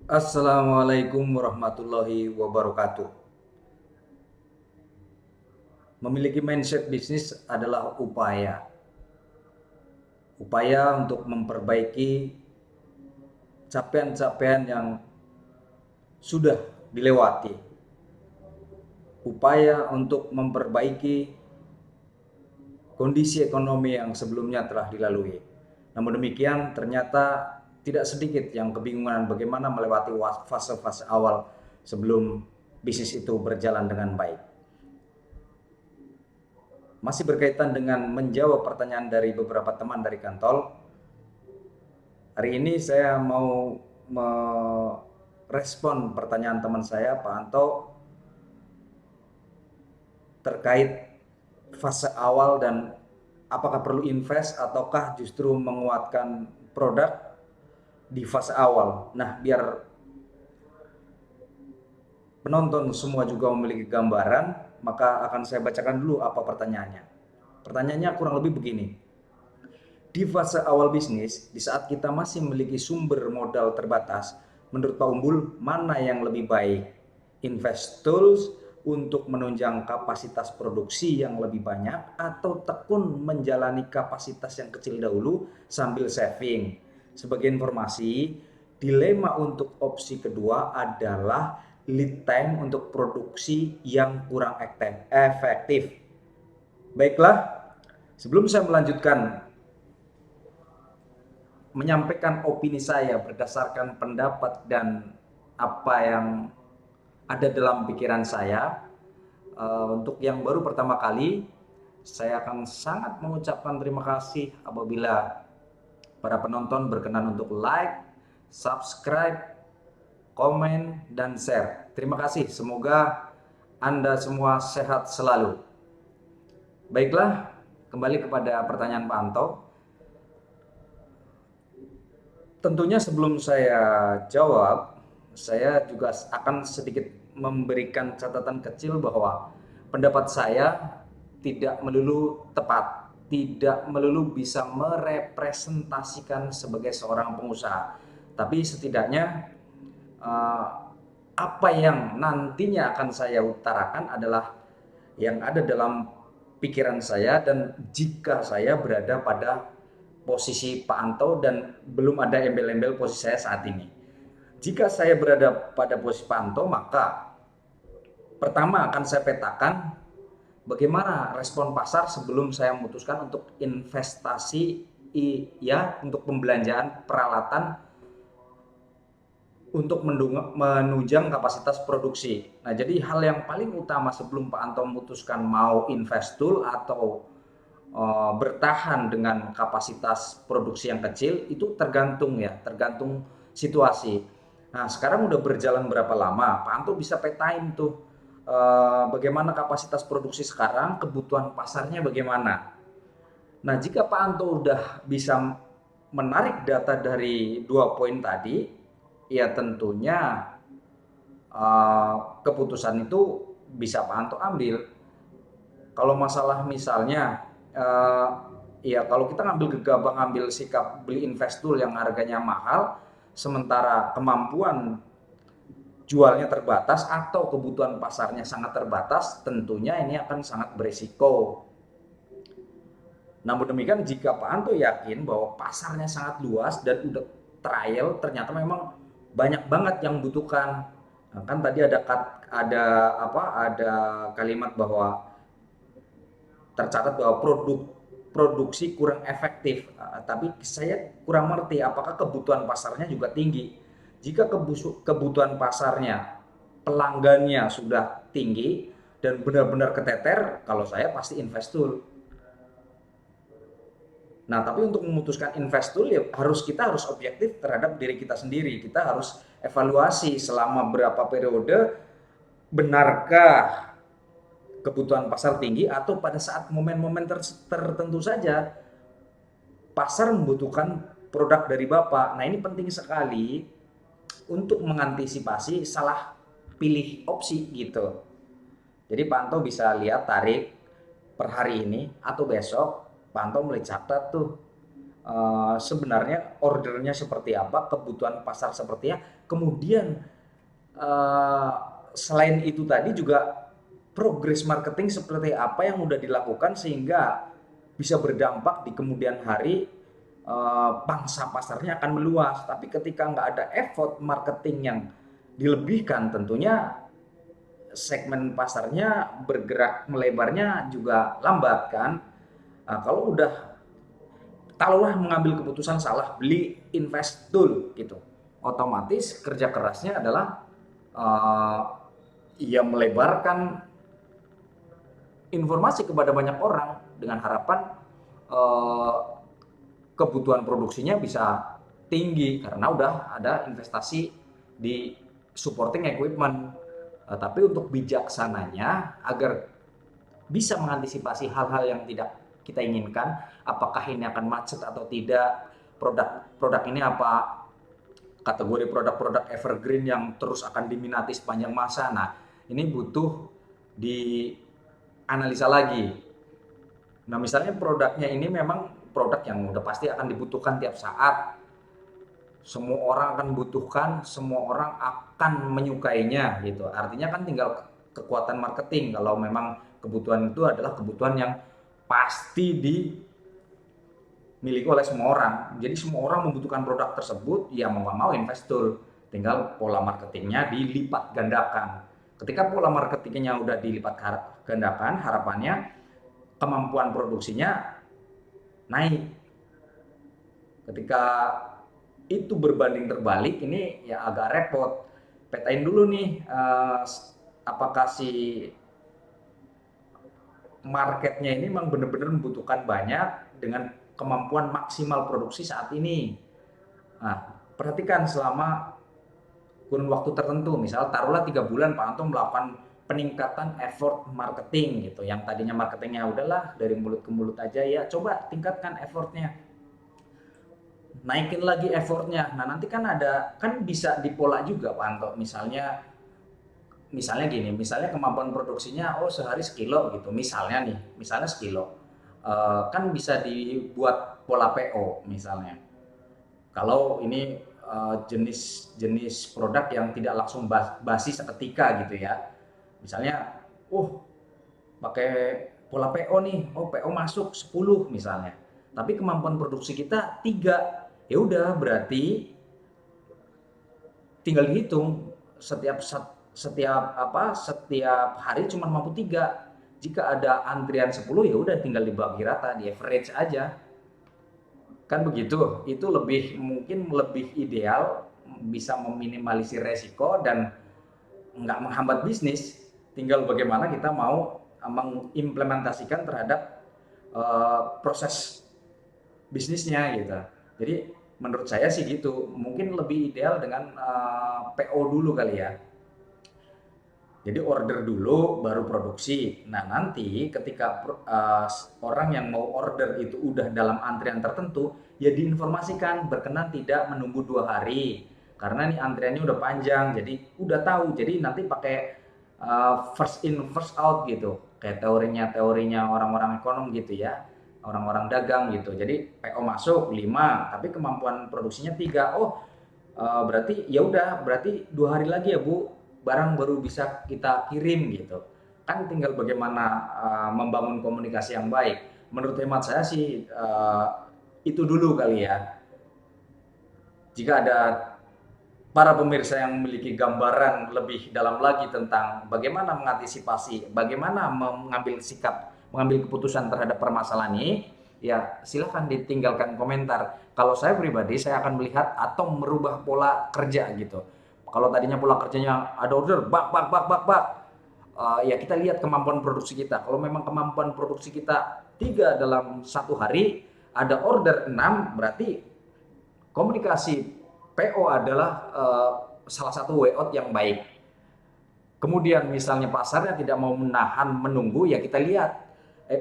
Assalamualaikum warahmatullahi wabarakatuh. Memiliki mindset bisnis adalah upaya untuk memperbaiki capaian-capaian yang sudah dilewati, upaya untuk memperbaiki kondisi ekonomi yang sebelumnya telah dilalui. Namun demikian, ternyata tidak sedikit yang kebingungan bagaimana melewati fase-fase awal sebelum bisnis itu berjalan dengan baik. Masih berkaitan dengan menjawab pertanyaan dari beberapa teman dari kantor, hari ini saya mau merespon pertanyaan teman saya, Pak Anto, terkait fase awal dan apakah perlu invest ataukah justru menguatkan produk di fase awal. Nah, biar penonton semua juga memiliki gambaran, maka akan saya bacakan dulu apa pertanyaannya. Pertanyaannya kurang lebih begini. Di fase awal bisnis, di saat kita masih memiliki sumber modal terbatas, menurut Pak Umbul, mana yang lebih baik? Invest tools untuk menunjang kapasitas produksi yang lebih banyak atau tekun menjalani kapasitas yang kecil dahulu sambil saving? Sebagai informasi, dilema untuk opsi kedua adalah lead time untuk produksi yang kurang efektif. Baiklah, sebelum saya melanjutkan menyampaikan opini saya berdasarkan pendapat dan apa yang ada dalam pikiran saya. Untuk yang baru pertama kali, saya akan sangat mengucapkan terima kasih apabila para penonton berkenan untuk like, subscribe, komen, dan share. Terima kasih, semoga Anda semua sehat selalu. Baiklah, kembali kepada pertanyaan Pak Anto. Tentunya sebelum saya jawab, saya juga akan sedikit memberikan catatan kecil bahwa pendapat saya tidak melulu tepat, tidak melulu bisa merepresentasikan sebagai seorang pengusaha. Tapi setidaknya eh, apa yang nantinya akan saya utarakan adalah yang ada dalam pikiran saya dan jika saya berada pada posisi Pak Anto dan belum ada embel-embel posisi saya saat ini. Jika saya berada pada posisi Pak Anto, maka pertama akan saya petakan bagaimana respon pasar sebelum saya memutuskan untuk investasi ya untuk pembelanjaan peralatan untuk menunjang kapasitas produksi. Nah, jadi hal yang paling utama sebelum Pak Anto memutuskan mau invest tool atau bertahan dengan kapasitas produksi yang kecil itu tergantung situasi. Nah, sekarang udah berjalan berapa lama, Pak Anto bisa petain tuh bagaimana kapasitas produksi sekarang, kebutuhan pasarnya bagaimana. Nah, jika Pak Anto udah bisa menarik data dari dua poin tadi, ya tentunya keputusan itu bisa Pak Anto ambil. Kalau masalah misalnya, ya kalau kita ngambil gegabah ngambil sikap beli investul yang harganya mahal, sementara kemampuan jualnya terbatas atau kebutuhan pasarnya sangat terbatas, tentunya ini akan sangat berisiko. Namun demikian jika Pak Anto yakin bahwa pasarnya sangat luas dan udah trial ternyata memang banyak banget yang butuhkan. Nah, kan tadi ada kalimat bahwa tercatat bahwa produksi kurang efektif. Tapi saya kurang mengerti apakah kebutuhan pasarnya juga tinggi. Jika kebutuhan pasarnya, pelanggannya sudah tinggi dan benar-benar keteter, kalau saya pasti investul. Nah, tapi untuk memutuskan investul ya kita harus objektif terhadap diri kita sendiri. Kita harus evaluasi selama berapa periode, benarkah kebutuhan pasar tinggi atau pada saat momen-momen tertentu saja pasar membutuhkan produk dari Bapak. Nah, ini penting sekali untuk mengantisipasi salah pilih opsi gitu. Jadi Pak Anto bisa lihat tarik per hari ini atau besok Pak Anto mulai catat tuh sebenarnya ordernya seperti apa, kebutuhan pasar seperti apa. Kemudian eh, selain itu tadi juga progres marketing seperti apa yang udah dilakukan sehingga bisa berdampak di kemudian hari, pangsa pasarnya akan meluas. Tapi ketika nggak ada effort marketing yang dilebihkan, tentunya segmen pasarnya bergerak melebarnya juga lambat kan. Nah, kalau mengambil keputusan salah beli investor gitu, otomatis kerja kerasnya adalah uh, ya melebarkan informasi kepada banyak orang dengan harapan uh, kebutuhan produksinya bisa tinggi karena udah ada investasi di supporting equipment. Tapi untuk bijaksananya agar bisa mengantisipasi hal-hal yang tidak kita inginkan, apakah ini akan macet atau tidak, produk ini apa kategori produk-produk evergreen yang terus akan diminati sepanjang masa. Nah, ini butuh dianalisa lagi. Nah, misalnya produknya ini memang produk yang udah pasti akan dibutuhkan tiap saat. Semua orang akan butuhkan, semua orang akan menyukainya gitu. Artinya kan tinggal kekuatan marketing kalau memang kebutuhan itu adalah kebutuhan yang pasti dimiliki oleh semua orang. Jadi semua orang membutuhkan produk tersebut, ya mau nggak mau investor. Tinggal pola marketingnya dilipat gandakan. Ketika pola marketingnya udah dilipat gandakan, harapannya kemampuan produksinya naik. Ketika itu berbanding terbalik, ini ya agak repot. Petain dulu nih, apakah si marketnya ini memang benar-benar membutuhkan banyak dengan kemampuan maksimal produksi saat ini. Nah, perhatikan selama kurun waktu tertentu, misal taruhlah 3 bulan Pak Anto melakukan peningkatan effort marketing gitu. Yang tadinya marketingnya udahlah dari mulut ke mulut aja, ya coba tingkatkan effortnya, naikin lagi effortnya. Nah nanti kan bisa dipola juga Pak Anto. Misalnya gini, misalnya kemampuan produksinya sehari sekilo gitu, misalnya sekilo. Kan bisa dibuat pola PO misalnya. Kalau ini jenis produk yang tidak langsung basi seketika gitu ya. Misalnya, pakai pola PO nih, PO masuk 10 misalnya. Tapi kemampuan produksi kita 3. Ya udah, berarti tinggal dihitung setiap setiap hari cuma mampu 3. Jika ada antrian 10 ya udah tinggal dibagi rata, di average aja. Kan begitu. Itu mungkin lebih ideal, bisa meminimalisir resiko dan nggak menghambat bisnis. Tinggal bagaimana kita mau mengimplementasikan terhadap proses bisnisnya gitu. Jadi menurut saya sih gitu. Mungkin lebih ideal dengan PO dulu kali ya. Jadi order dulu baru produksi. Nah nanti ketika orang yang mau order itu udah dalam antrian tertentu, ya diinformasikan berkenan tidak menunggu 2 hari. Karena nih antriannya udah panjang, jadi udah tahu. Jadi nanti pakai first in first out gitu. Kayak teorinya orang-orang ekonom gitu ya, orang-orang dagang gitu. Jadi PO masuk 5, tapi kemampuan produksinya 3. Berarti ya udah, berarti 2 hari lagi ya Bu, barang baru bisa kita kirim gitu. Kan tinggal bagaimana membangun komunikasi yang baik. Menurut hemat saya sih itu dulu kali ya. Jika ada para pemirsa yang memiliki gambaran lebih dalam lagi tentang bagaimana mengantisipasi, bagaimana mengambil keputusan terhadap permasalahan ini, ya silahkan ditinggalkan komentar. Kalau saya pribadi, saya akan melihat atau merubah pola kerja gitu. Kalau tadinya pola kerjanya ada order, ya kita lihat kemampuan produksi kita. Kalau memang kemampuan produksi kita 3 dalam 1 hari, ada order 6, berarti komunikasi PO adalah salah satu way out yang baik. Kemudian misalnya pasarnya tidak mau menahan menunggu, ya kita lihat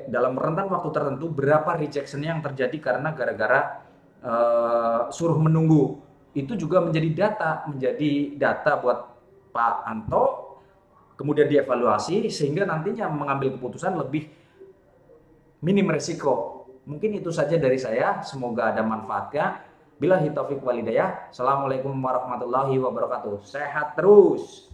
dalam rentang waktu tertentu berapa rejection yang terjadi karena gara-gara suruh menunggu. Itu juga menjadi data buat Pak Anto, kemudian dievaluasi sehingga nantinya mengambil keputusan lebih minim resiko. Mungkin itu saja dari saya, semoga ada manfaatnya. Billahi taufik walhidayah. Assalamualaikum warahmatullahi wabarakatuh. Sehat terus.